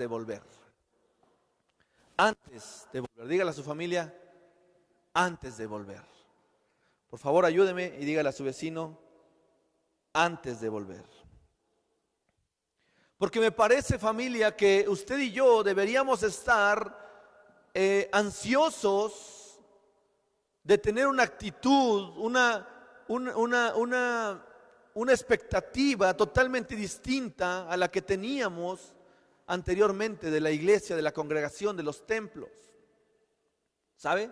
de volver. Antes de volver. Dígale a su familia, antes de volver. Por favor, ayúdeme y dígale a su vecino, antes de volver. Porque me parece, familia, que usted y yo deberíamos estar ansiosos de tener una actitud, una expectativa totalmente distinta a la que teníamos anteriormente de la iglesia, de la congregación, de los templos. ¿Sabe?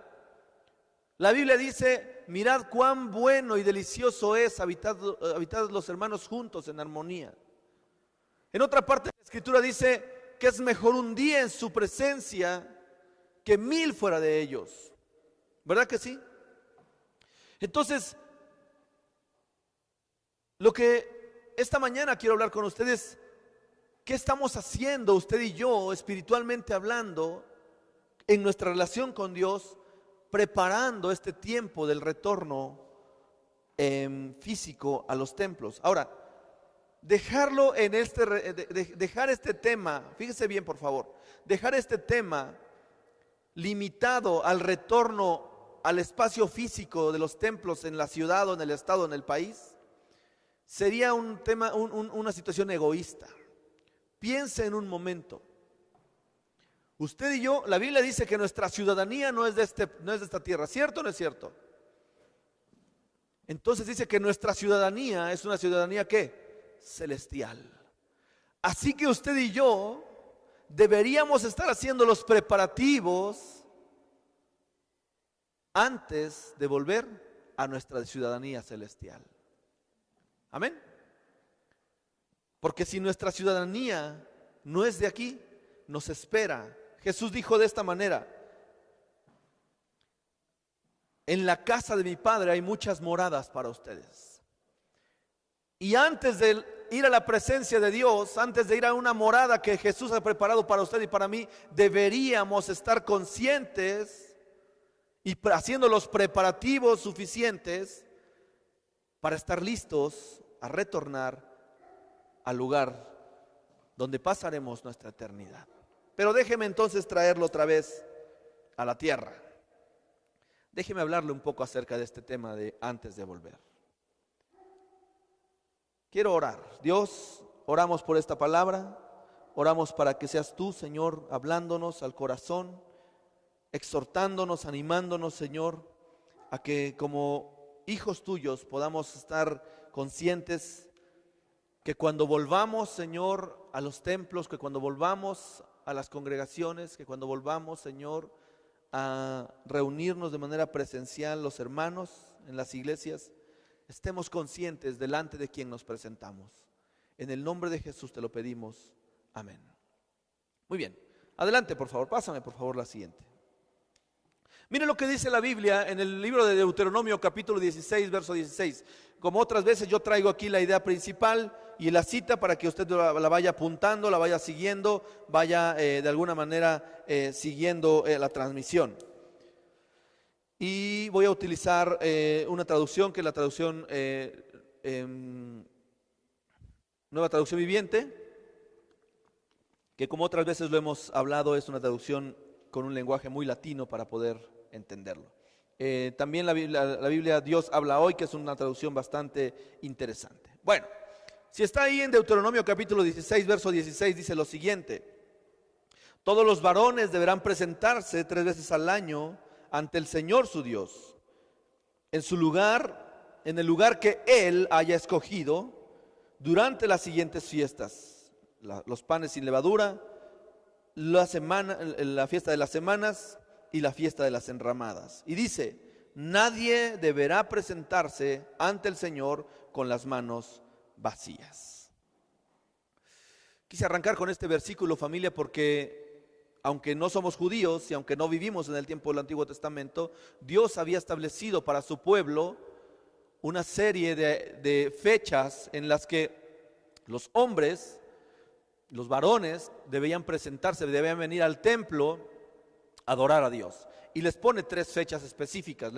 La Biblia dice, mirad cuán bueno y delicioso es habitar los hermanos juntos en armonía. En otra parte de la Escritura dice que es mejor un día en su presencia que 1000 fuera de ellos. ¿Verdad que sí? Entonces, lo que esta mañana quiero hablar con ustedes, ¿qué estamos haciendo usted y yo, espiritualmente hablando, en nuestra relación con Dios, preparando este tiempo del retorno físico a los templos? Ahora, dejar este tema, fíjese bien por favor, dejar este tema limitado al retorno al espacio físico de los templos en la ciudad o en el estado, en el país, sería un tema, una situación egoísta. Piense en un momento. Usted y yo, la Biblia dice que nuestra ciudadanía no es de esta tierra, ¿cierto o no es cierto? Entonces dice que nuestra ciudadanía es una ciudadanía ¿qué? Celestial. Así que usted y yo deberíamos estar haciendo los preparativos antes de volver a nuestra ciudadanía celestial. Amén. Porque si nuestra ciudadanía no es de aquí, nos espera. Jesús dijo de esta manera: en la casa de mi Padre hay muchas moradas para ustedes. Y antes de ir a la presencia de Dios, antes de ir a una morada que Jesús ha preparado para usted y para mí, deberíamos estar conscientes y haciendo los preparativos suficientes para estar listos a retornar al lugar donde pasaremos nuestra eternidad. Pero déjeme entonces traerlo otra vez a la tierra. Déjeme hablarle un poco acerca de este tema de antes de volver. Quiero orar. Dios, oramos por esta palabra, oramos para que seas tú, Señor, hablándonos al corazón, exhortándonos, animándonos, Señor, a que como hijos tuyos podamos estar conscientes que cuando volvamos, Señor, a los templos, que cuando volvamos a las congregaciones, que cuando volvamos, Señor, a reunirnos de manera presencial los hermanos en las iglesias, estemos conscientes delante de quien nos presentamos. En el nombre de Jesús te lo pedimos. Amén. Muy bien. Adelante, por favor. Pásame, por favor, la siguiente. Mire lo que dice la Biblia en el libro de Deuteronomio capítulo 16, verso 16. Como otras veces yo traigo aquí la idea principal y la cita para que usted la vaya apuntando, la vaya siguiendo, vaya de alguna manera siguiendo la transmisión. Y voy a utilizar una traducción que es la traducción, Nueva Traducción Viviente, que como otras veces lo hemos hablado es una traducción con un lenguaje muy latino para poder entenderlo. También la Biblia Dios habla hoy, que es una traducción bastante interesante. Bueno, si está ahí en Deuteronomio capítulo 16, verso 16, dice lo siguiente: todos los varones deberán presentarse 3 veces al año ante el Señor su Dios, en su lugar, en el lugar que Él haya escogido, durante las siguientes fiestas: los panes sin levadura, la fiesta de las semanas y la fiesta de las enramadas. Y dice: nadie deberá presentarse ante el Señor con las manos vacías. Quise arrancar con este versículo, familia, porque aunque no somos judíos y aunque no vivimos en el tiempo del Antiguo Testamento, Dios había establecido para su pueblo una serie de fechas en las que los hombres, los varones, debían presentarse, debían venir al templo a adorar a Dios. Y les pone 3 fechas específicas,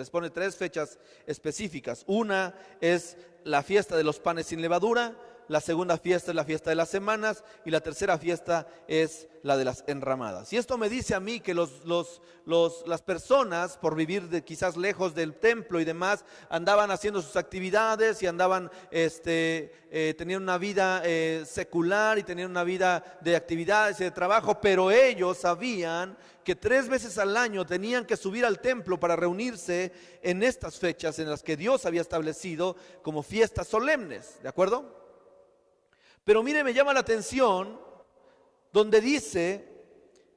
Una es la fiesta de los panes sin levadura, la segunda fiesta es la fiesta de las semanas y la tercera fiesta es la de las enramadas. Y esto me dice a mí que las personas, por vivir quizás lejos del templo y demás, andaban haciendo sus actividades y andaban tenían una vida secular y tenían una vida de actividades y de trabajo, pero ellos sabían que 3 veces al año tenían que subir al templo para reunirse en estas fechas en las que Dios había establecido como fiestas solemnes, ¿de acuerdo? Pero mire, me llama la atención donde dice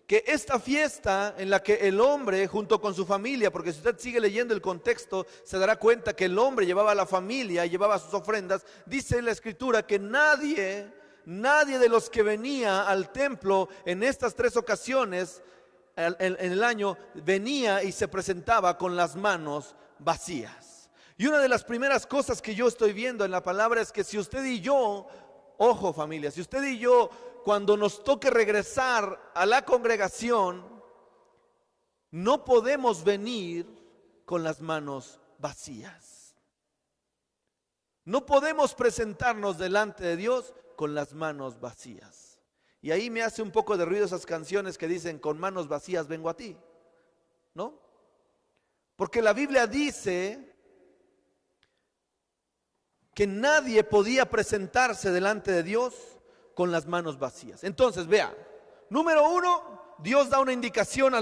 que esta fiesta en la que el hombre junto con su familia, porque si usted sigue leyendo el contexto se dará cuenta que el hombre llevaba a la familia, llevaba sus ofrendas, dice en la escritura que nadie de los que venía al templo en estas 3 ocasiones en el año venía y se presentaba con las manos vacías. Y una de las primeras cosas que yo estoy viendo en la palabra es que si usted y yo, ojo familia, si usted y yo cuando nos toque regresar a la congregación, no podemos venir con las manos vacías. No podemos presentarnos delante de Dios con las manos vacías. Y ahí me hace un poco de ruido esas canciones que dicen con manos vacías vengo a ti, ¿no? Porque la Biblia dice que nadie podía presentarse delante de Dios con las manos vacías. Entonces, vea, número 1, Dios da una indicación a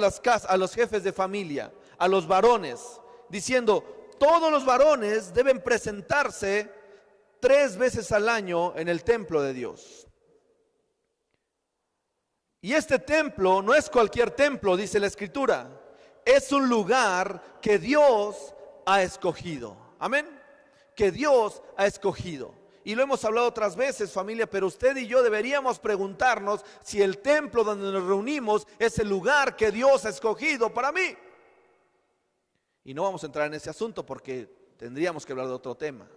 los jefes de familia, a los varones, diciendo, todos los varones deben presentarse 3 veces al año en el templo de Dios. Y este templo no es cualquier templo, dice la Escritura, es un lugar que Dios ha escogido. Amén. Que Dios ha escogido. Y lo hemos hablado otras veces, familia, pero usted y yo deberíamos preguntarnos si el templo donde nos reunimos es el lugar que Dios ha escogido para mí. Y no vamos a entrar en ese asunto porque tendríamos que hablar de otro tema.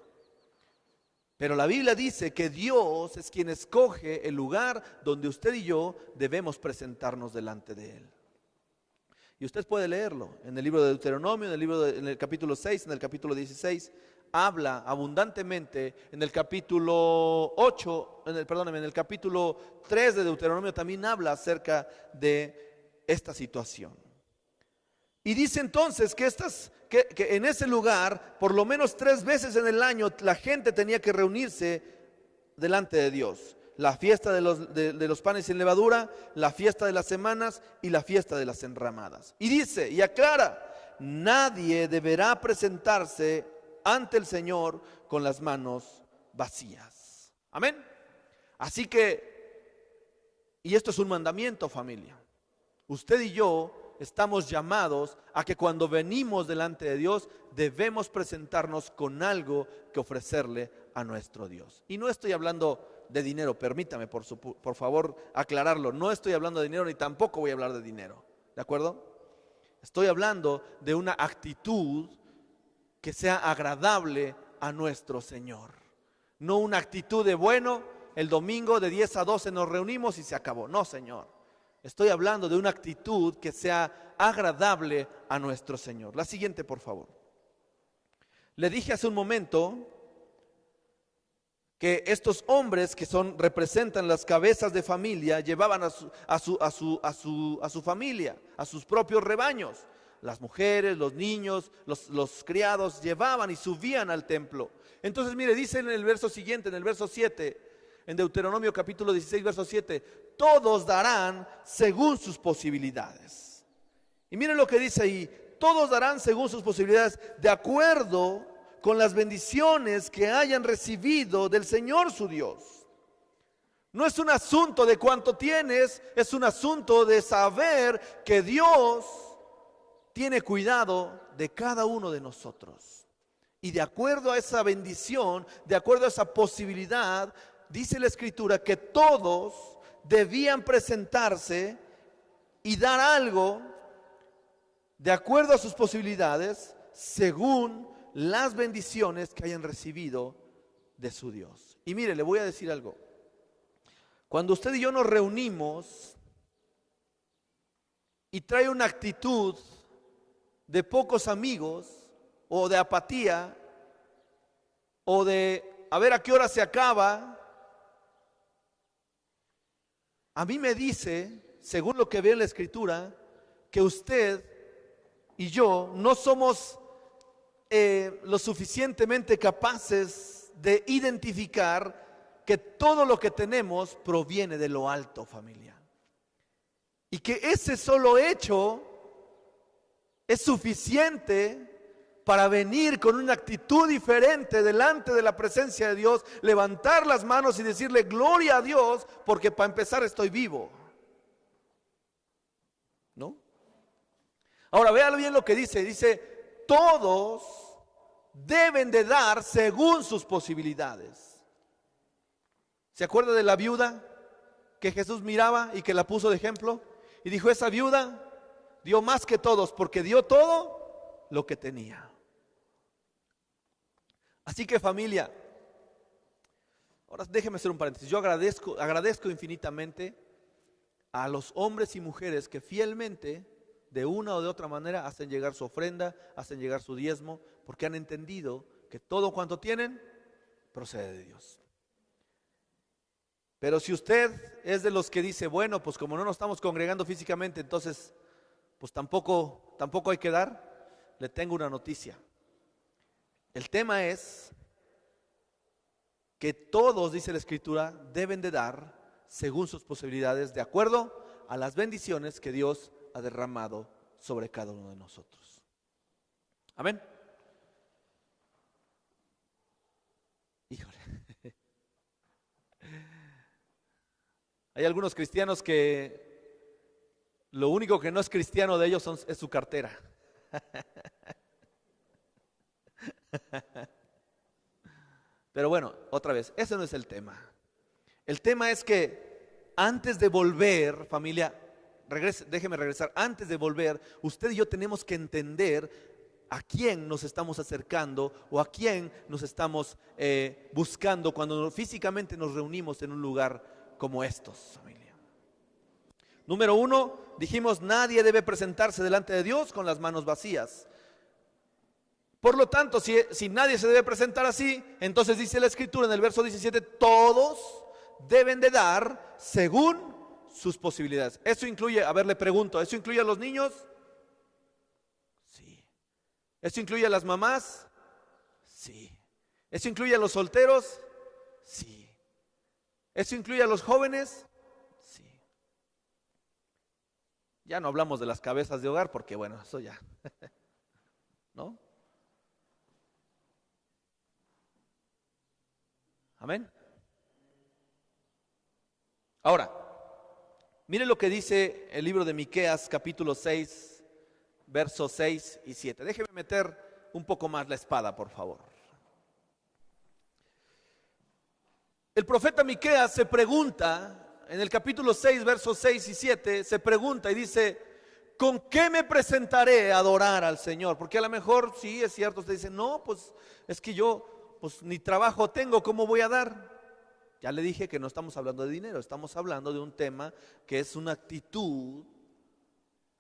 Pero la Biblia dice que Dios es quien escoge el lugar donde usted y yo debemos presentarnos delante de Él. Y usted puede leerlo en el libro de Deuteronomio, en el capítulo 6, en el capítulo 16. Habla abundantemente en el capítulo 8, en el capítulo 3 de Deuteronomio también habla acerca de esta situación. Y dice entonces que en ese lugar, por lo menos 3 veces en el año, la gente tenía que reunirse delante de Dios. La fiesta de los panes sin levadura, la fiesta de las semanas y la fiesta de las enramadas. Y dice y aclara, nadie deberá presentarse ante el Señor con las manos vacías. Amén. Así que, y esto es un mandamiento, familia. Usted y yo estamos llamados a que cuando venimos delante de Dios debemos presentarnos con algo que ofrecerle a nuestro Dios. Y no estoy hablando de dinero, permítame por favor aclararlo. No estoy hablando de dinero ni tampoco voy a hablar de dinero. ¿De acuerdo? Estoy hablando de una actitud que sea agradable a nuestro Señor. No una actitud de bueno, el domingo de 10 a 12 nos reunimos y se acabó. No, Señor. Estoy hablando de una actitud que sea agradable a nuestro Señor. La siguiente, por favor. Le dije hace un momento que estos hombres que representan las cabezas de familia llevaban a su familia, a sus propios rebaños. Las mujeres, los niños, los criados llevaban y subían al templo. Entonces mire, dice en el verso siguiente, en el verso 7, en Deuteronomio capítulo 16, verso 7, todos darán según sus posibilidades. Y miren lo que dice ahí, todos darán según sus posibilidades, de acuerdo con las bendiciones que hayan recibido del Señor su Dios. No es un asunto de cuánto tienes, es un asunto de saber que Dios tiene cuidado de cada uno de nosotros. Y de acuerdo a esa bendición, de acuerdo a esa posibilidad, dice la Escritura que todos debían presentarse y dar algo de acuerdo a sus posibilidades, según las bendiciones que hayan recibido de su Dios. Y mire, le voy a decir algo. Cuando usted y yo nos reunimos y trae una actitud de pocos amigos o de apatía o de a ver a qué hora se acaba a mí me dice, según lo que veo en la Escritura, que usted y yo no somos lo suficientemente capaces de identificar que todo lo que tenemos proviene de lo alto, familia. Y que ese solo hecho es suficiente para venir con una actitud diferente delante de la presencia de Dios, levantar las manos y decirle gloria a Dios, porque para empezar estoy vivo. ¿No? Ahora véalo bien lo que dice, todos deben de dar según sus posibilidades. ¿Se acuerda de la viuda que Jesús miraba y que la puso de ejemplo? Y dijo, esa viuda dio más que todos porque dio todo lo que tenía. Así que familia, ahora déjeme hacer un paréntesis. Yo agradezco infinitamente a los hombres y mujeres que fielmente, de una o de otra manera, hacen llegar su ofrenda, hacen llegar su diezmo, porque han entendido que todo cuanto tienen procede de Dios. Pero si usted es de los que dice, bueno, pues como no nos estamos congregando físicamente, entonces pues tampoco hay que dar, le tengo una noticia. El tema es que todos, dice la Escritura, deben de dar según sus posibilidades, de acuerdo a las bendiciones que Dios ha derramado sobre cada uno de nosotros. Amén. Híjole. Hay algunos cristianos que lo único que no es cristiano de ellos es su cartera. Pero bueno, otra vez, ese no es el tema. El tema es que antes de volver, familia, déjeme regresar, antes de volver, usted y yo tenemos que entender a quién nos estamos acercando o a quién nos estamos buscando cuando físicamente nos reunimos en un lugar como estos, familia. Número 1, dijimos, nadie debe presentarse delante de Dios con las manos vacías. Por lo tanto, si nadie se debe presentar así, entonces dice la Escritura en el verso 17, todos deben de dar según sus posibilidades. Eso incluye, a ver, le pregunto, ¿eso incluye a los niños? Sí. ¿Eso incluye a las mamás? Sí. ¿Eso incluye a los solteros? Sí. ¿Eso incluye a los jóvenes? Sí. Ya no hablamos de las cabezas de hogar porque bueno, eso ya, ¿no? Amén. Ahora, mire lo que dice el libro de Miqueas, capítulo 6, versos 6 y 7. Déjeme meter un poco más la espada, por favor. El profeta Miqueas se pregunta, en el capítulo 6, versos 6 y 7, se pregunta y dice, ¿con qué me presentaré a adorar al Señor? Porque a lo mejor, sí, es cierto, usted dice, no, pues es que yo pues ni trabajo tengo, ¿cómo voy a dar? Ya le dije que no estamos hablando de dinero, estamos hablando de un tema que es una actitud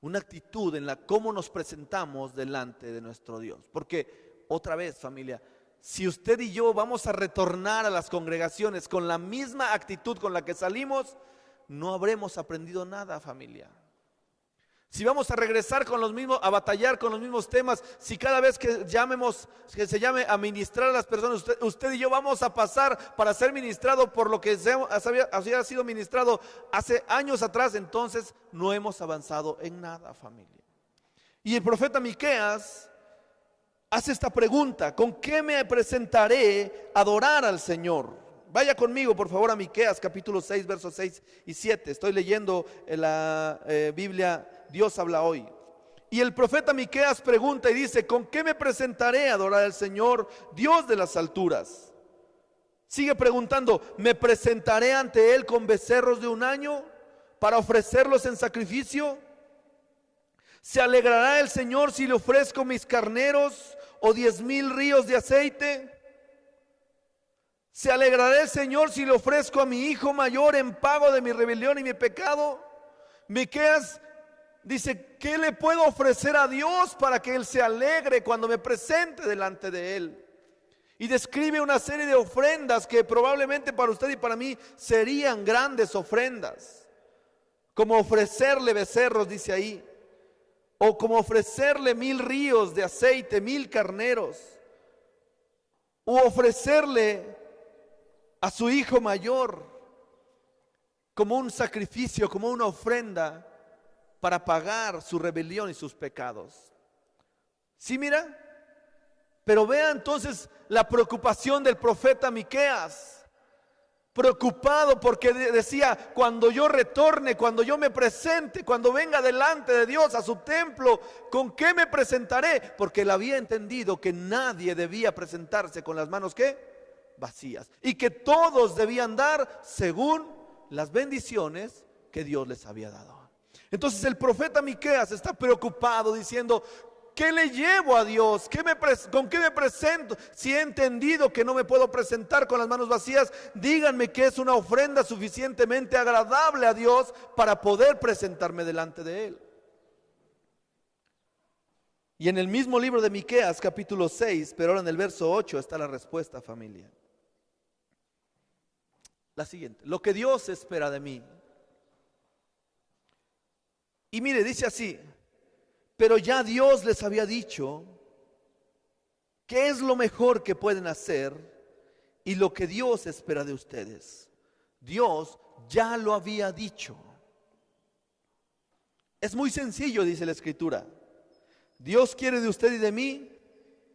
en la cómo nos presentamos delante de nuestro Dios. Porque otra vez, familia, si usted y yo vamos a retornar a las congregaciones con la misma actitud con la que salimos, no habremos aprendido nada, familia. Si vamos a regresar con los mismos, a batallar con los mismos temas, si cada vez que se llame a ministrar a las personas, usted y yo vamos a pasar para ser ministrado por lo que había sido ministrado hace años atrás, entonces no hemos avanzado en nada, familia. Y el profeta Miqueas hace esta pregunta, ¿con qué me presentaré a adorar al Señor? Vaya conmigo por favor a Miqueas capítulo 6 versos 6 y 7. Estoy leyendo en la Biblia Dios habla hoy. Y el profeta Miqueas pregunta y dice, ¿con qué me presentaré a adorar al Señor, Dios de las alturas? Sigue preguntando, ¿me presentaré ante Él con becerros de un año para ofrecerlos en sacrificio? ¿Se alegrará el Señor si le ofrezco mis carneros o 10,000 ríos de aceite? ¿Se alegrará el Señor si le ofrezco a mi hijo mayor en pago de mi rebelión y mi pecado? Miqueas dice, ¿qué le puedo ofrecer a Dios para que Él se alegre cuando me presente delante de Él? Y describe una serie de ofrendas que probablemente para usted y para mí serían grandes ofrendas. como ofrecerle becerros, dice ahí, o como ofrecerle 1000 ríos de aceite, 1000 carneros, o ofrecerle a su hijo mayor como un sacrificio, como una ofrenda para pagar su rebelión y sus pecados. ¿Sí, mira? Pero vea entonces la preocupación del profeta Miqueas. Preocupado porque decía, cuando yo retorne, cuando yo me presente, cuando venga delante de Dios a su templo, ¿con qué me presentaré? Porque él había entendido que nadie debía presentarse con las manos, ¿qué? Vacías. Y que todos debían dar según las bendiciones que Dios les había dado. Entonces el profeta Miqueas está preocupado diciendo, ¿qué le llevo a Dios? ¿Con qué me presento? Si he entendido que no me puedo presentar con las manos vacías, díganme que es una ofrenda suficientemente agradable a Dios para poder presentarme delante de Él. Y en el mismo libro de Miqueas, capítulo 6, pero ahora en el verso 8 está la respuesta, familia. La siguiente: lo que Dios espera de mí. Y mire, dice así: pero ya Dios les había dicho qué es lo mejor que pueden hacer y lo que Dios espera de ustedes. Dios ya lo había dicho. Es muy sencillo, dice la Escritura. Dios quiere de usted y de mí,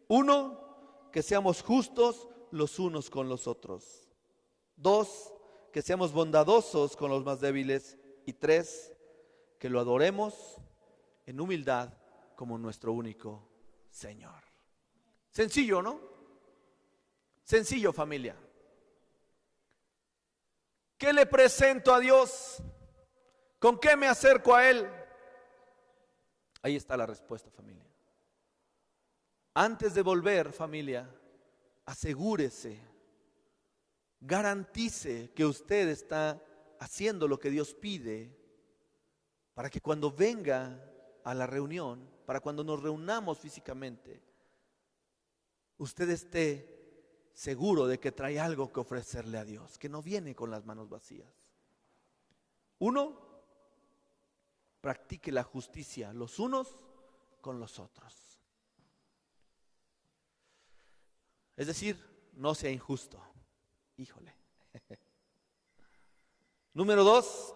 1, que seamos justos los unos con los otros. 2, que seamos bondadosos con los más débiles. Y 3, que lo adoremos en humildad como nuestro único Señor. Sencillo, ¿no? Sencillo, familia. ¿Qué le presento a Dios? ¿Con qué me acerco a Él? Ahí está la respuesta, familia. Antes de volver, familia, asegúrese, garantice que usted está haciendo lo que Dios pide, para que cuando venga a la reunión, para cuando nos reunamos físicamente, usted esté seguro de que trae algo que ofrecerle a Dios, que no viene con las manos vacías. 1, practique la justicia los unos con los otros. Es decir, no sea injusto. Híjole. Número 2,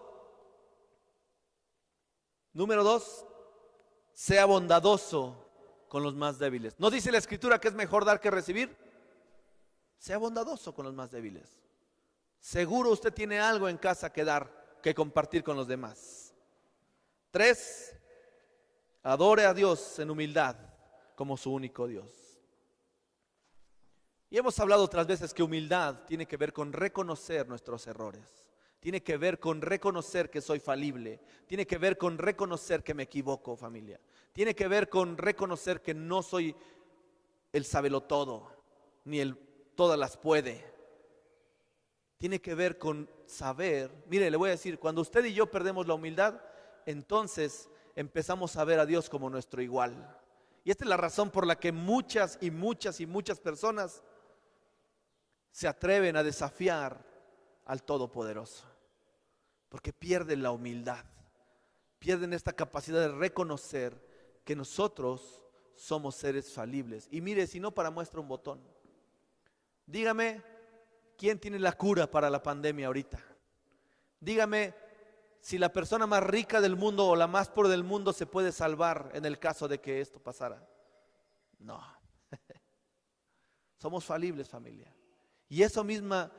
sea bondadoso con los más débiles. ¿No dice la Escritura que es mejor dar que recibir? Sea bondadoso con los más débiles. Seguro usted tiene algo en casa que dar, que compartir con los demás. 3, adore a Dios en humildad como su único Dios. Y hemos hablado otras veces que humildad tiene que ver con reconocer nuestros errores. Tiene que ver con reconocer que soy falible. Tiene que ver con reconocer que me equivoco, familia. Tiene que ver con reconocer que no soy el sabelotodo, ni el todas las puede. Tiene que ver con saber. Mire, le voy a decir, cuando usted y yo perdemos la humildad, entonces empezamos a ver a Dios como nuestro igual. Y esta es la razón por la que muchas personas se atreven a desafiar al Todopoderoso. Porque pierden la humildad, pierden esta capacidad de reconocer que nosotros somos seres falibles. Y mire, si no, para muestra un botón. Dígame, ¿quién tiene la cura para la pandemia ahorita? Dígame si la persona más rica del mundo o la más pobre del mundo se puede salvar en el caso de que esto pasara. No. Somos falibles, familia. Y esa misma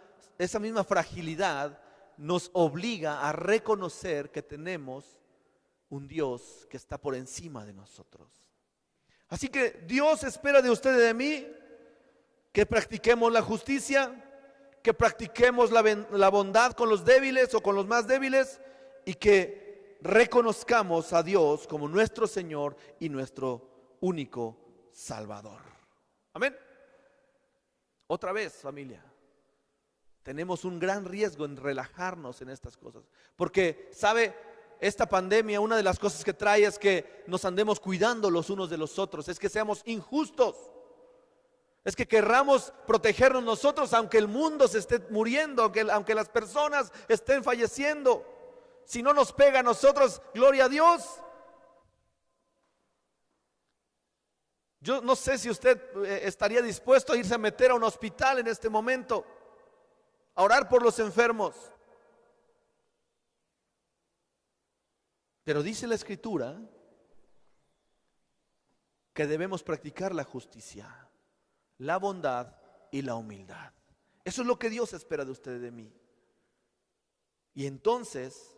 fragilidad nos obliga a reconocer que tenemos un Dios que está por encima de nosotros. Así que Dios espera de usted y de mí que practiquemos la justicia, que practiquemos la bondad con los débiles o con los más débiles, y que reconozcamos a Dios como nuestro Señor y nuestro único Salvador. Amén. Otra vez, familia, tenemos un gran riesgo en relajarnos en estas cosas, porque, ¿sabe? Esta pandemia, una de las cosas que trae es que nos andemos cuidando los unos de los otros, es que seamos injustos, es que querramos protegernos nosotros aunque el mundo se esté muriendo, aunque las personas estén falleciendo. Si no nos pega a nosotros, gloria a Dios. Yo no sé si usted estaría dispuesto a irse a meter a un hospital en este momento, a orar por los enfermos. Pero dice la Escritura que debemos practicar la justicia, la bondad y la humildad. Eso es lo que Dios espera de usted y de mí. Y entonces,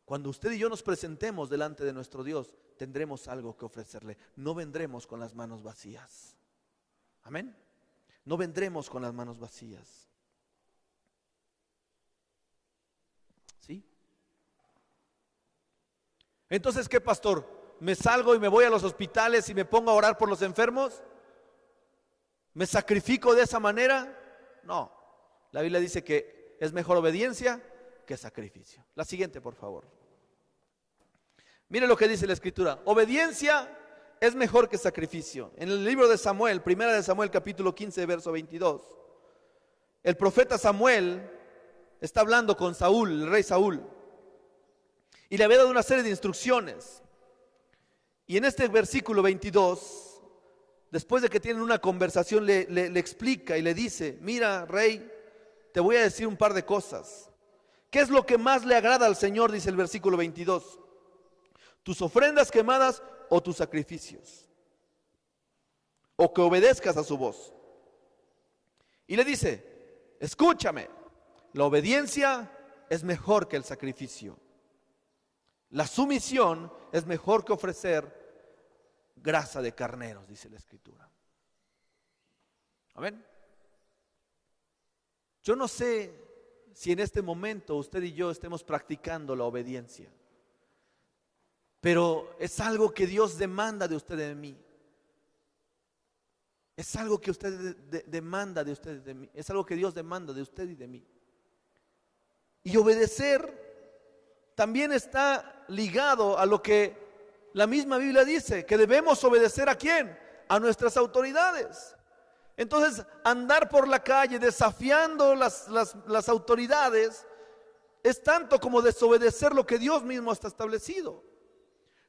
cuando usted y yo nos presentemos delante de nuestro Dios, tendremos algo que ofrecerle. No vendremos con las manos vacías. Amén. No vendremos con las manos vacías. ¿Sí? Entonces, ¿qué, pastor? ¿Me salgo y me voy a los hospitales y me pongo a orar por los enfermos? ¿Me sacrifico de esa manera? No. La Biblia dice que es mejor obediencia que sacrificio. La siguiente, por favor. Mire lo que dice la Escritura. Obediencia es mejor que sacrificio. En el libro de Samuel, primera de Samuel, capítulo 15, verso 22, el profeta Samuel está hablando con Saúl, el rey Saúl, y le había dado una serie de instrucciones. Y en este versículo 22, después de que tienen una conversación, le explica y le dice: mira, rey, te voy a decir un par de cosas. ¿Qué es lo que más le agrada al Señor? Dice el versículo 22. ¿Tus ofrendas quemadas o tus sacrificios? ¿O que obedezcas a su voz? Y le dice: escúchame, la obediencia es mejor que el sacrificio. La sumisión es mejor que ofrecer grasa de carneros, dice la Escritura. Amén. Yo no sé si en este momento usted y yo estemos practicando la obediencia, pero es algo que Dios demanda de usted y de mí. Es algo que usted demanda de usted y de mí. Es algo que Dios demanda de usted y de mí. Y obedecer también está ligado a lo que la misma Biblia dice, que debemos obedecer ¿a quién? A nuestras autoridades. Entonces, andar por la calle desafiando las autoridades es tanto como desobedecer lo que Dios mismo está establecido.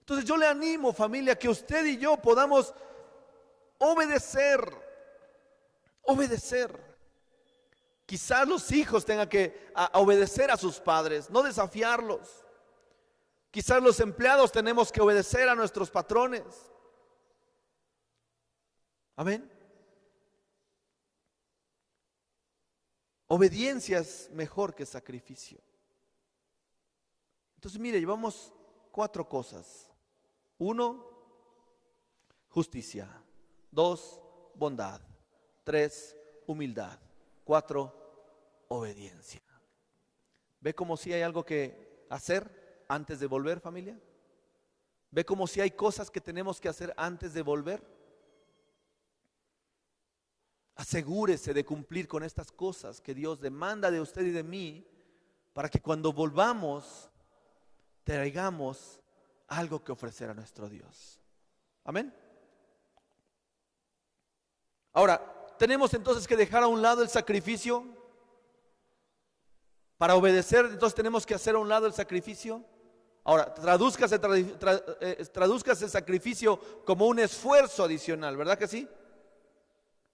Entonces yo le animo, familia, que usted y yo podamos obedecer. Quizás los hijos tengan que obedecer a sus padres, no desafiarlos. Quizás los empleados tenemos que obedecer a nuestros patrones. Amén. Obediencia es mejor que sacrificio. Entonces, mire, llevamos 4 cosas. 1, justicia. 2, bondad. 3, humildad. 4, obediencia. ¿Ve como si hay algo que hacer antes de volver, familia? ¿Ve como si hay cosas que tenemos que hacer antes de volver? Asegúrese de cumplir con estas cosas que Dios demanda de usted y de mí, para que cuando volvamos traigamos algo que ofrecer a nuestro Dios. Amén. Ahora, tenemos entonces que dejar a un lado el sacrificio para obedecer. Entonces tenemos que hacer a un lado el sacrificio. Ahora, tradúzcase el sacrificio como un esfuerzo adicional, ¿verdad que sí?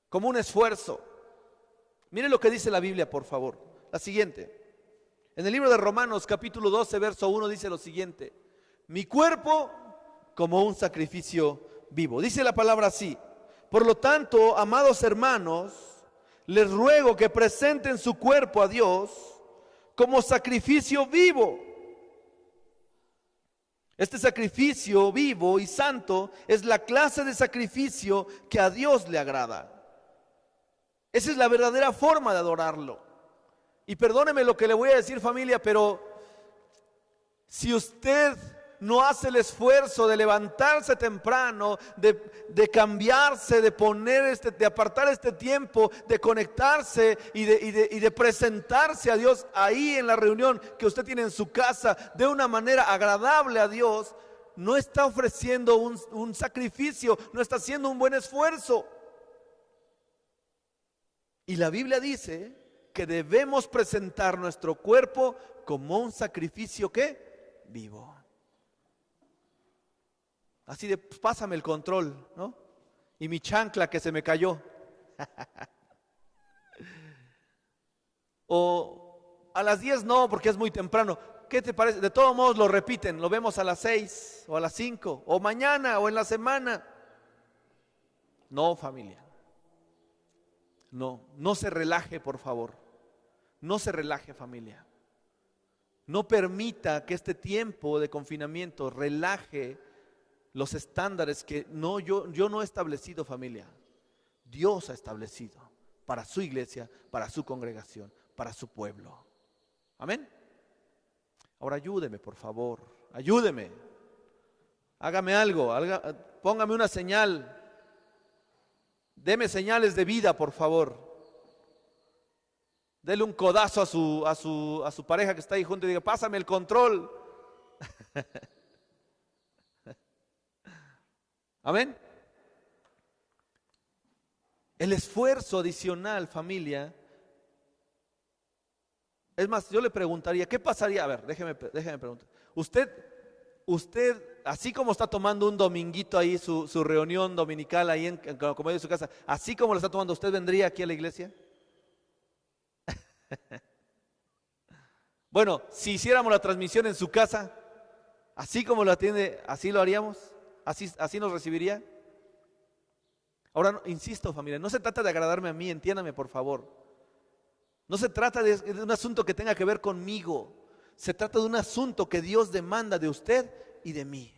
Como un esfuerzo. Mire lo que dice la Biblia, por favor. La siguiente. En el libro de Romanos, capítulo 12, verso 1, dice lo siguiente: mi cuerpo como un sacrificio vivo. Dice la palabra así: por lo tanto, amados hermanos, les ruego que presenten su cuerpo a Dios como sacrificio vivo. Este sacrificio vivo y santo es la clase de sacrificio que a Dios le agrada. Esa es la verdadera forma de adorarlo. Y perdóneme lo que le voy a decir, familia, pero si usted no hace el esfuerzo de levantarse temprano, de cambiarse, de poner de apartar este tiempo, de conectarse y de presentarse a Dios ahí en la reunión que usted tiene en su casa de una manera agradable a Dios, no está ofreciendo un sacrificio, no está haciendo un buen esfuerzo. Y la Biblia dice que debemos presentar nuestro cuerpo como un sacrificio, ¿qué? Vivo. Así de, pues, pásame el control, ¿no? Y mi chancla que se me cayó. O a las 10 no, porque es muy temprano. ¿Qué te parece? De todos modos lo repiten, lo vemos a las 6 o a las 5 o mañana o en la semana. No, familia. No se relaje, por favor. No se relaje, familia. No permita que este tiempo de confinamiento relaje los estándares que yo no he establecido, familia. Dios ha establecido para su iglesia, para su congregación, para su pueblo. Amén. Ahora ayúdeme, por favor. Ayúdeme. Hágame algo. Póngame una señal. Deme señales de vida, por favor. Dele un codazo a su pareja que está ahí junto y diga, pásame el control. Amén. El esfuerzo adicional, familia. Es más, yo le preguntaría, ¿qué pasaría? A ver, déjeme preguntar. Usted, así como está tomando un dominguito ahí, su reunión dominical ahí en la comodidad de su casa, así como lo está tomando, ¿usted vendría aquí a la iglesia? Bueno, si hiciéramos la transmisión en su casa, así como lo atiende, ¿así lo haríamos? ¿Así nos recibiría? Ahora, insisto, familia, no se trata de agradarme a mí, entiéndame por favor. No se trata de un asunto que tenga que ver conmigo. Se trata de un asunto que Dios demanda de usted y de mí.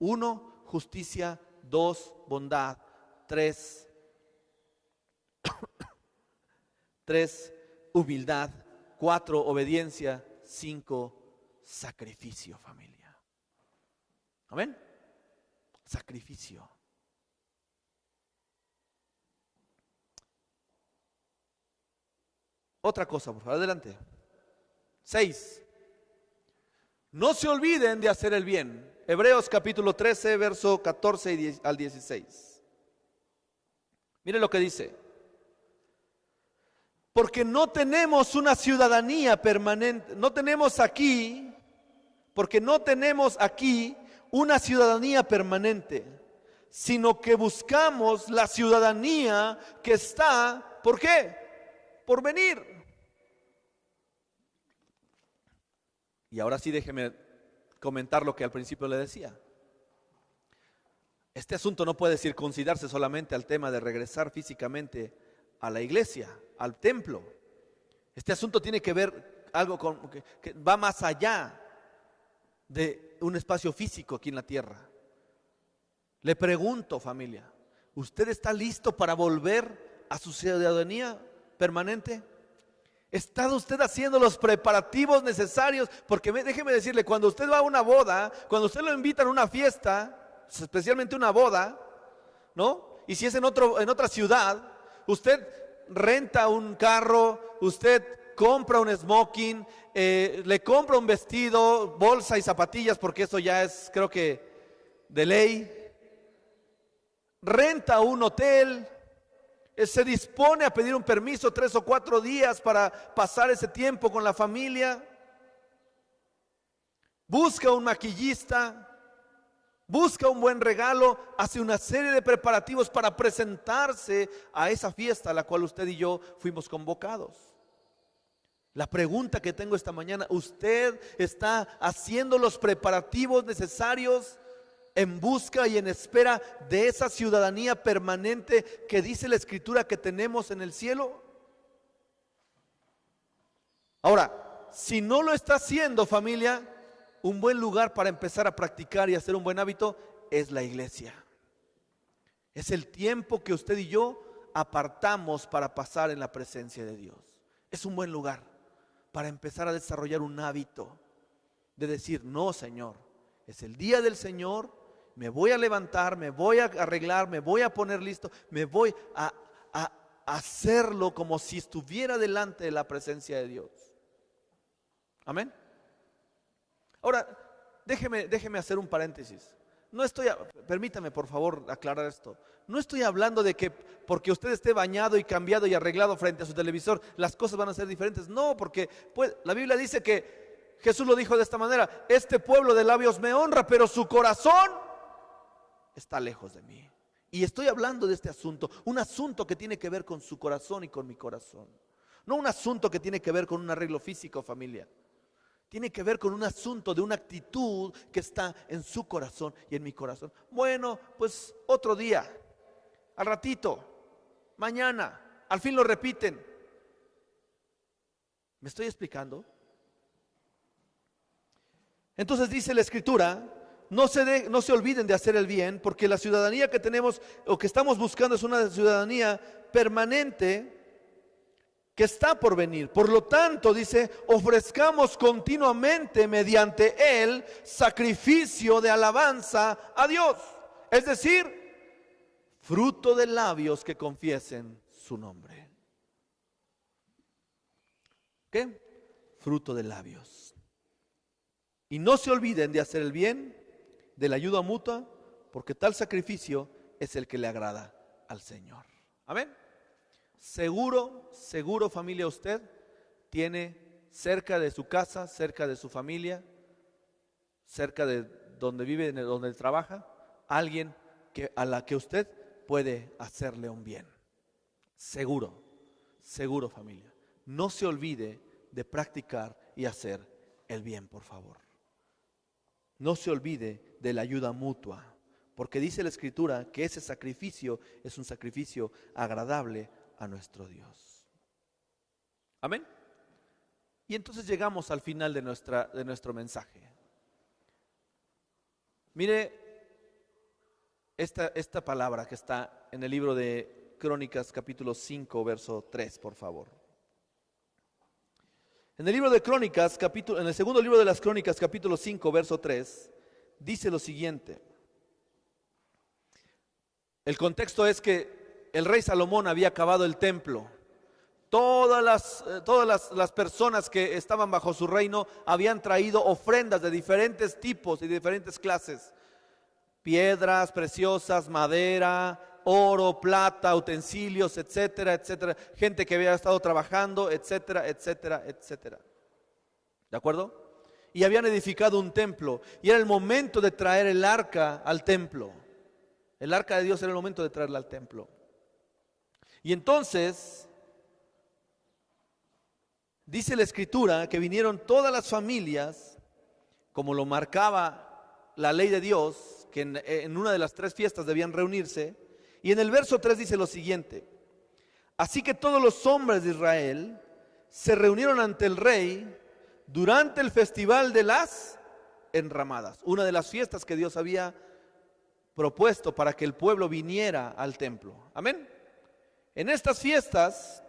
1, justicia. 2, bondad. 3, humildad. 4, obediencia. 5, sacrificio, familia. ¿Amén? Sacrificio. Otra cosa, por favor, adelante. 6. No se olviden de hacer el bien. Hebreos capítulo 13, verso 14 al 16. Mire lo que dice. Porque no tenemos una ciudadanía permanente, porque no tenemos aquí una ciudadanía permanente, sino que buscamos la ciudadanía que está, ¿por qué? Por venir. Y ahora sí déjeme comentar lo que al principio le decía. Este asunto no puede circuncidarse solamente al tema de regresar físicamente a la iglesia, al templo. Este asunto tiene que ver algo que va más allá de un espacio físico aquí en la tierra. Le pregunto, familia, ¿usted está listo para volver a su ciudadanía permanente? ¿Está usted haciendo los preparativos necesarios? Porque déjeme decirle, cuando usted va a una boda, cuando usted lo invitan a una fiesta, especialmente una boda, ¿no? Y si es en otra ciudad, usted renta un carro, usted compra un smoking, le compra un vestido, bolsa y zapatillas, porque eso ya es, creo que, de ley. Renta un hotel. Se dispone a pedir un permiso 3 o 4 días para pasar ese tiempo con la familia. Busca un maquillista, busca un buen regalo, hace una serie de preparativos para presentarse a esa fiesta a la cual usted y yo fuimos convocados. La pregunta que tengo esta mañana, ¿usted está haciendo los preparativos necesarios en busca y en espera de esa ciudadanía permanente que dice la Escritura que tenemos en el cielo? Ahora, si no lo está haciendo, familia, un buen lugar para empezar a practicar y hacer un buen hábito es la iglesia. Es el tiempo que usted y yo apartamos para pasar en la presencia de Dios. Es un buen lugar para empezar a desarrollar un hábito de decir, no, Señor, es el día del Señor. Me voy a levantar, me voy a arreglar, me voy a poner listo, me voy a hacerlo como si estuviera delante de la presencia de Dios. Amén. Ahora, déjeme hacer un paréntesis. No estoy, permítame por favor aclarar esto. No estoy hablando de que porque usted esté bañado y cambiado y arreglado frente a su televisor, las cosas van a ser diferentes. No, porque pues, la Biblia dice que Jesús lo dijo de esta manera: este pueblo de labios me honra, pero su corazón está lejos de mí. Y estoy hablando de este asunto, un asunto que tiene que ver con su corazón y con mi corazón. No un asunto que tiene que ver con un arreglo físico, familia. Tiene que ver con un asunto de una actitud que está en su corazón y en mi corazón. Bueno, pues otro día, al ratito, mañana, al fin lo repiten. ¿Me estoy explicando? Entonces dice la Escritura: no se olviden de hacer el bien, porque la ciudadanía que tenemos o que estamos buscando es una ciudadanía permanente que está por venir. Por lo tanto, dice, ofrezcamos continuamente mediante él sacrificio de alabanza a Dios. Es decir, fruto de labios que confiesen su nombre. ¿Qué? Fruto de labios. Y no se olviden de hacer el bien, de la ayuda mutua, porque tal sacrificio es el que le agrada al Señor. Amén. Seguro, seguro, familia, usted tiene cerca de su casa, cerca de su familia, cerca de donde vive, donde trabaja, alguien a la que usted puede hacerle un bien. Seguro, seguro, familia. No se olvide de practicar y hacer el bien, por favor. No se olvide de la ayuda mutua, porque dice la Escritura que ese sacrificio es un sacrificio agradable a nuestro Dios. Amén. Y entonces llegamos al final de nuestro mensaje. Mire esta palabra que está en el libro de Crónicas capítulo 5 verso 3, por favor. En el libro de Crónicas, en el segundo libro de las Crónicas, capítulo 5, verso 3, dice lo siguiente. El contexto es que el rey Salomón había acabado el templo. Todas las personas que estaban bajo su reino habían traído ofrendas de diferentes tipos y de diferentes clases. Piedras preciosas, madera, oro, plata, utensilios, etcétera, etcétera. Gente que había estado trabajando, etcétera, etcétera, etcétera. ¿De acuerdo? Y habían edificado un templo. Y era el momento de traer el arca al templo. El arca de Dios era el momento de traerla al templo. Y entonces, dice la Escritura que vinieron todas las familias, como lo marcaba la ley de Dios, que en una de las 3 fiestas debían reunirse. Y en el verso 3 dice lo siguiente: así que todos los hombres de Israel se reunieron ante el rey durante el festival de las enramadas, una de las fiestas que Dios había propuesto para que el pueblo viniera al templo. Amén. En estas fiestas,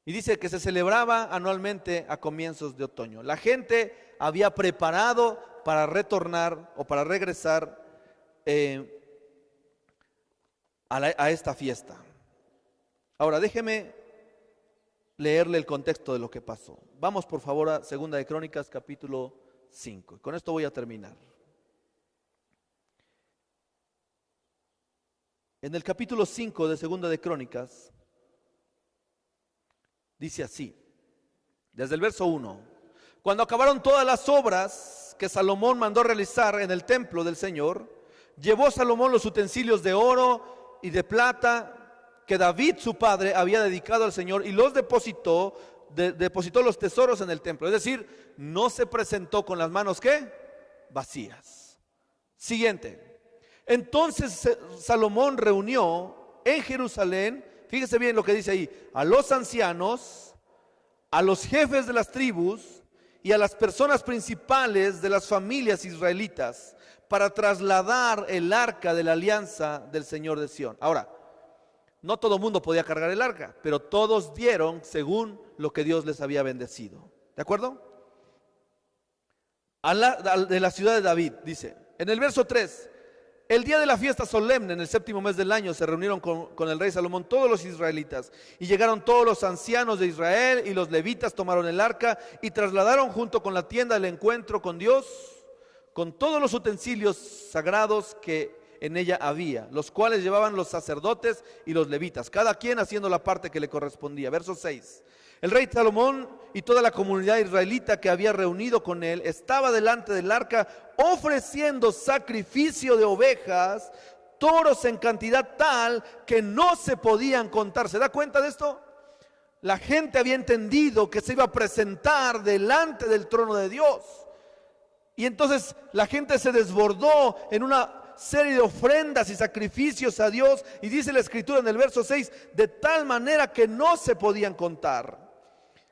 y dice que se celebraba anualmente a comienzos de otoño, la gente había preparado para retornar o para regresar a esta fiesta. Ahora déjeme leerle el contexto de lo que pasó. Vamos por favor a Segunda de Crónicas capítulo 5. Con esto voy a terminar. En el capítulo 5 de Segunda de Crónicas dice así, desde el verso 1: cuando acabaron todas las obras que Salomón mandó realizar en el templo del Señor, llevó Salomón los utensilios de oro y de plata que David su padre había dedicado al Señor y los depositó los tesoros en el templo. Es decir, no se presentó con las manos ¿qué? Vacías. Siguiente. Entonces Salomón reunió en Jerusalén, fíjese bien lo que dice ahí, a los ancianos, a los jefes de las tribus y a las personas principales de las familias israelitas para trasladar el arca de la alianza del Señor de Sión. Ahora, no todo el mundo podía cargar el arca, pero todos dieron según lo que Dios les había bendecido. ¿De acuerdo? De la ciudad de David, dice, en el verso 3, el día de la fiesta solemne, en el 7º mes del año, se reunieron con el rey Salomón todos los israelitas, y llegaron todos los ancianos de Israel, y los levitas tomaron el arca, y trasladaron junto con la tienda del encuentro con Dios, con todos los utensilios sagrados que en ella había, los cuales llevaban los sacerdotes y los levitas, cada quien haciendo la parte que le correspondía. Verso 6. El rey Salomón y toda la comunidad israelita que había reunido con él estaba delante del arca ofreciendo sacrificio de ovejas, toros en cantidad tal que no se podían contar. ¿Se da cuenta de esto? La gente había entendido que se iba a presentar delante del trono de Dios. Y entonces la gente se desbordó en una serie de ofrendas y sacrificios a Dios. Y dice la escritura en el verso 6, de tal manera que no se podían contar.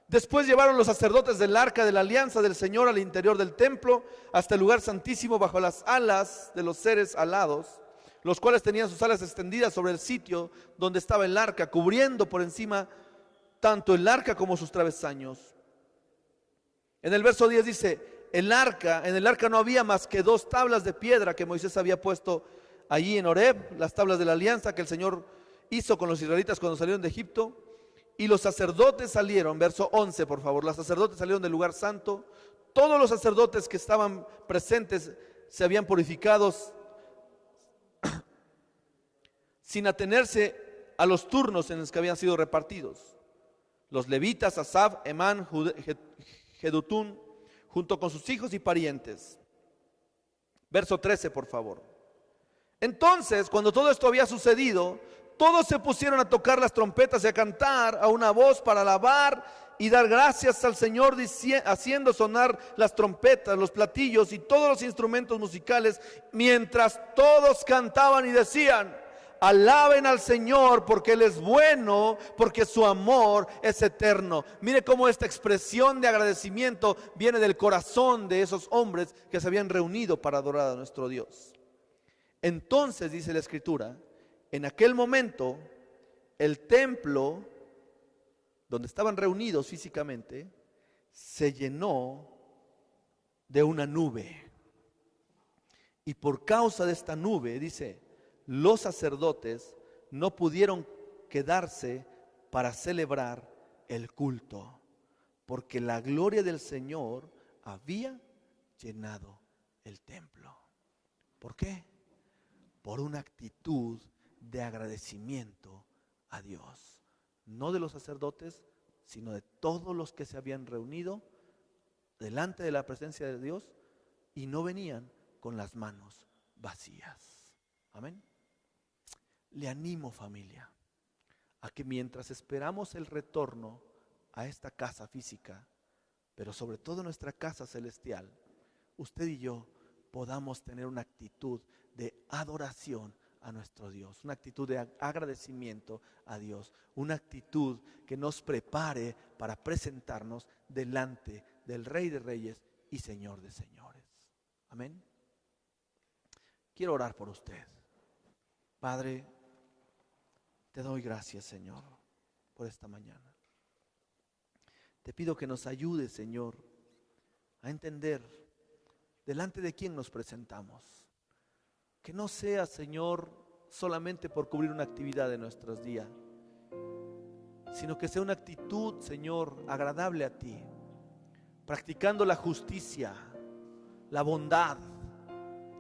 Después llevaron los sacerdotes del arca de la alianza del Señor al interior del templo, hasta el lugar santísimo bajo las alas de los seres alados, los cuales tenían sus alas extendidas sobre el sitio donde estaba el arca, cubriendo por encima tanto el arca como sus travesaños. En el verso 10 dice, en el arca no había más que 2 tablas de piedra que Moisés había puesto allí en Horeb, las tablas de la alianza que el Señor hizo con los israelitas cuando salieron de Egipto. Y los sacerdotes salieron, verso 11 por favor, los sacerdotes salieron del lugar santo. Todos los sacerdotes que estaban presentes se habían purificado sin atenerse a los turnos en los que habían sido repartidos. Los levitas, Asaf, Emán, Jedutún, junto con sus hijos y parientes. Verso 13 por favor. Entonces, cuando todo esto había sucedido, todos se pusieron a tocar las trompetas y a cantar a una voz para alabar y dar gracias al Señor, haciendo sonar las trompetas, los platillos y todos los instrumentos musicales, mientras todos cantaban y decían, alaben al Señor porque Él es bueno, porque su amor es eterno. Mire cómo esta expresión de agradecimiento viene del corazón de esos hombres que se habían reunido para adorar a nuestro Dios. Entonces, dice la Escritura, en aquel momento, el templo donde estaban reunidos físicamente se llenó de una nube. Y por causa de esta nube, dice, los sacerdotes no pudieron quedarse para celebrar el culto, porque la gloria del Señor había llenado el templo. ¿Por qué? Por una actitud de agradecimiento a Dios, no de los sacerdotes, sino de todos los que se habían reunido delante de la presencia de Dios y no venían con las manos vacías. Amén. Le animo, familia, a que mientras esperamos el retorno a esta casa física, pero sobre todo nuestra casa celestial, usted y yo podamos tener una actitud de adoración a nuestro Dios, una actitud de agradecimiento a Dios, una actitud que nos prepare para presentarnos delante del Rey de Reyes y Señor de Señores. Amén. Quiero orar por usted. Padre, te doy gracias, Señor, por esta mañana. Te pido que nos ayudes, Señor, a entender delante de quién nos presentamos. Que no sea, Señor, solamente por cubrir una actividad de nuestros días, sino que sea una actitud, Señor, agradable a ti, practicando la justicia, la bondad,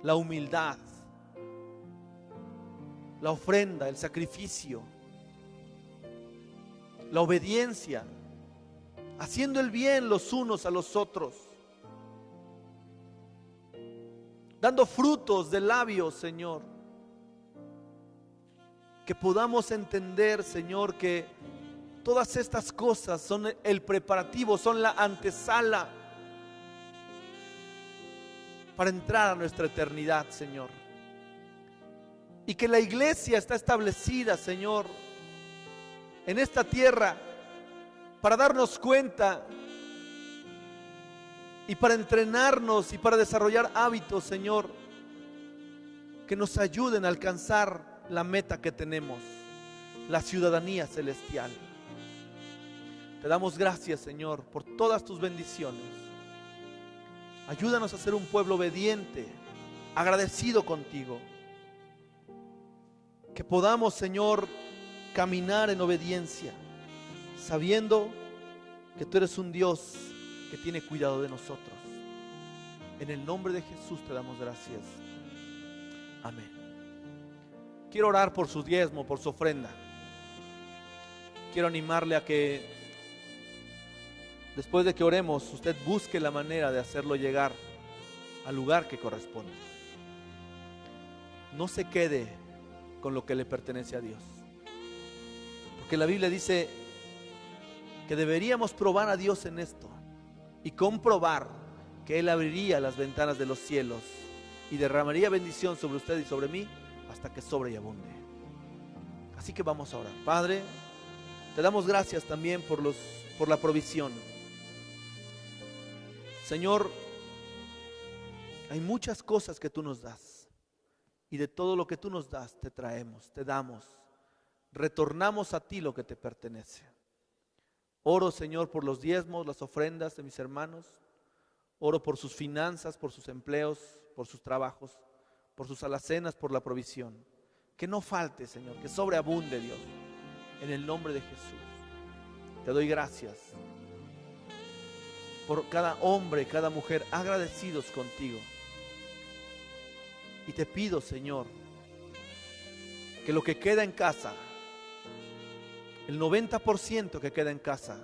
la humildad, la ofrenda, el sacrificio, la obediencia, haciendo el bien los unos a los otros, dando frutos de labios, Señor. Que podamos entender, Señor, que todas estas cosas son el preparativo, son la antesala para entrar a nuestra eternidad, Señor. Y que la iglesia está establecida, Señor, en esta tierra para darnos cuenta y para entrenarnos y para desarrollar hábitos, Señor, que nos ayuden a alcanzar la meta que tenemos, la ciudadanía celestial. Te damos gracias, Señor, por todas tus bendiciones. Ayúdanos a ser un pueblo obediente, agradecido contigo. Que podamos, Señor, caminar en obediencia, sabiendo que tú eres un Dios que tiene cuidado de nosotros. En el nombre de Jesús te damos gracias. Amén. Quiero orar por su diezmo, por su ofrenda. Quiero animarle a que después de que oremos, usted busque la manera de hacerlo llegar al lugar que corresponde. No se quede con lo que le pertenece a Dios, porque la Biblia dice que deberíamos probar a Dios en esto y comprobar que Él abriría las ventanas de los cielos y derramaría bendición sobre usted y sobre mí hasta que sobre y abunde. Así que vamos a orar. Padre, te damos gracias también por la provisión. Señor, hay muchas cosas que tú nos das, y de todo lo que tú nos das te traemos, te damos, retornamos a ti lo que te pertenece. Oro, Señor, por los diezmos, las ofrendas de mis hermanos. Oro por sus finanzas, por sus empleos, por sus trabajos, por sus alacenas, por la provisión. Que no falte, Señor, que sobreabunde, Dios, en el nombre de Jesús. Te doy gracias por cada hombre, cada mujer agradecidos contigo. Y te pido, Señor, que lo que queda en casa, el 90% que queda en casa,